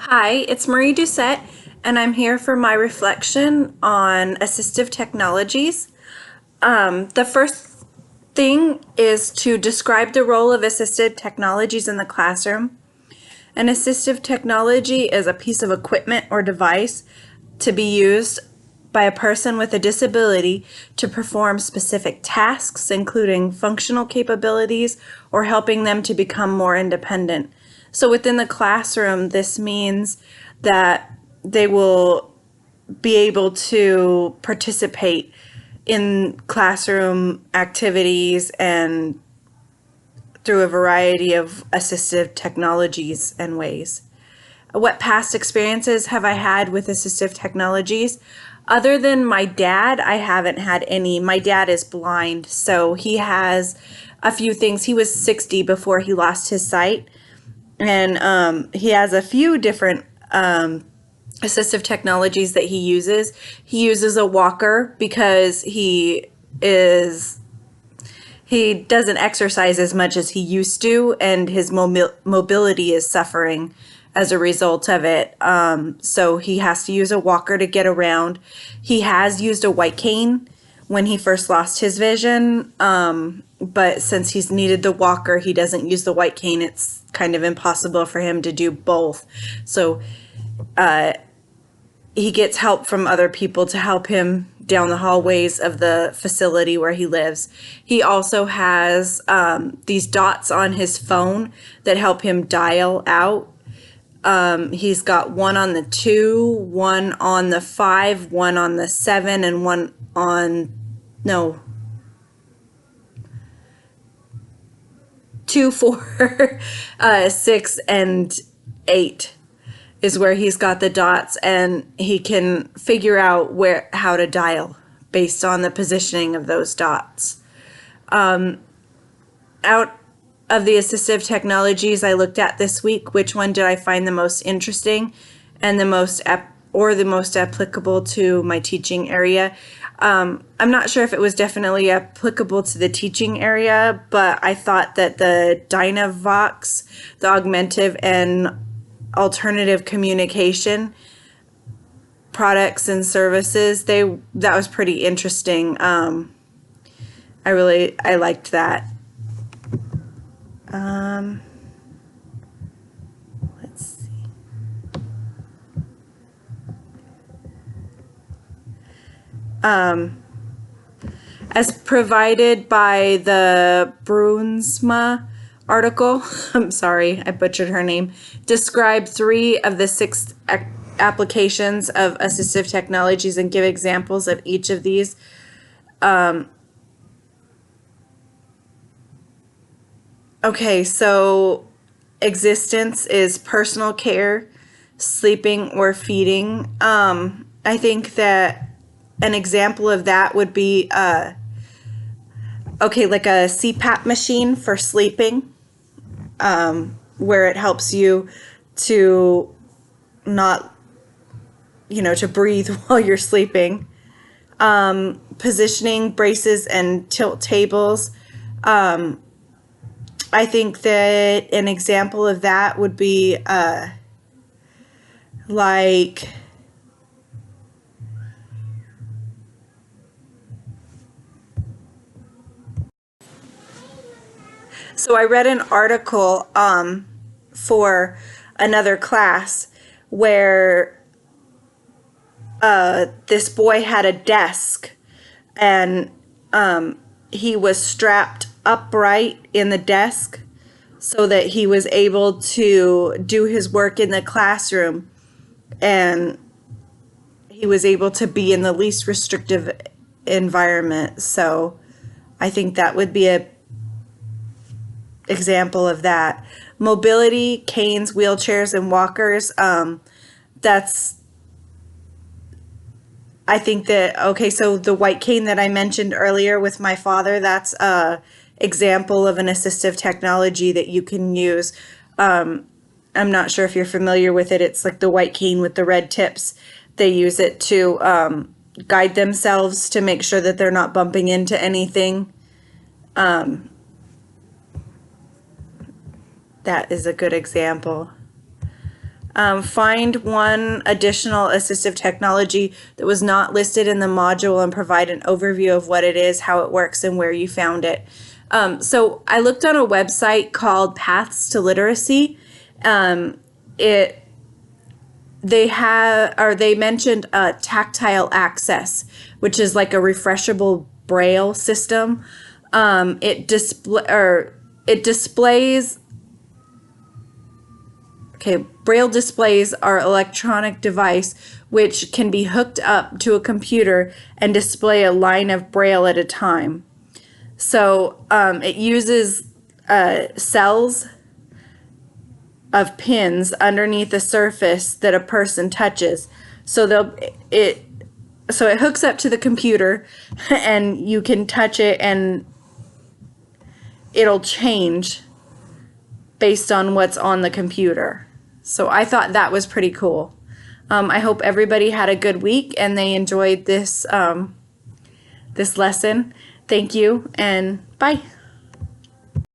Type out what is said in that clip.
Hi, it's Marie Doucette, and I'm here for my reflection on assistive technologies. The first thing is to describe the role of assistive technologies in the classroom. An assistive technology is a piece of equipment or device to be used by a person with a disability to perform specific tasks, including functional capabilities or helping them to become more independent. So within the classroom, this means that they will be able to participate in classroom activities and through a variety of assistive technologies and ways. What past experiences have I had with assistive technologies? Other than my dad, I haven't had any. My dad is blind, so he has a few things. He was 60 before he lost his sight, and he has a few different assistive technologies that he uses. He uses a walker because he doesn't exercise as much as he used to, and his mobility is suffering as a result of it. So he has to use a walker to get around. He has used a white cane when he first lost his vision, but since he's needed the walker, he doesn't use the white cane. It's kind of impossible for him to do both. So he gets help from other people to help him down the hallways of the facility where he lives. He also has these dots on his phone that help him dial out. He's got one on the 2, one on the 5, one on the 7, and one on, no, 2, 4, 6, and 8 is where he's got the dots, and he can figure out how to dial based on the positioning of those dots. Out of the assistive technologies I looked at this week, which one did I find the most interesting and the most applicable to my teaching area? I'm not sure if it was definitely applicable to the teaching area, but I thought that the Dynavox, the augmentative and alternative communication products and services, that was pretty interesting. I liked that. Let's see. As provided by the Bruinsma article, I'm sorry, I butchered her name, describe 3 of the 6 applications of assistive technologies and give examples of each of these. Okay, so existence is personal care, sleeping, or feeding. I think that an example of that would be like a CPAP machine for sleeping, where it helps you to not, to breathe while you're sleeping. Positioning, braces, and tilt tables. I think that an example of that would be like so I read an article for another class where this boy had a desk, and he was strapped upright in the desk so that he was able to do his work in the classroom, and he was able to be in the least restrictive environment. So I think that would be a example of that. Mobility, canes, wheelchairs, and walkers. I think that, okay, so the white cane that I mentioned earlier with my father, that's a example of an assistive technology that you can use. I'm not sure if you're familiar with it. It's like the white cane with the red tips. They use it to guide themselves to make sure that they're not bumping into anything. That is a good example. find one additional assistive technology that was not listed in the module and provide an overview of what it is, how it works, and where you found it. So I looked on a website called Paths to Literacy. They mentioned tactile access, which is like a refreshable braille system. It displays. Okay, braille displays are electronic device which can be hooked up to a computer and display a line of braille at a time. So it uses cells of pins underneath the surface that a person touches. So it hooks up to the computer and you can touch it and it'll change based on what's on the computer. So I thought that was pretty cool. I hope everybody had a good week and they enjoyed this this lesson. Thank you and bye.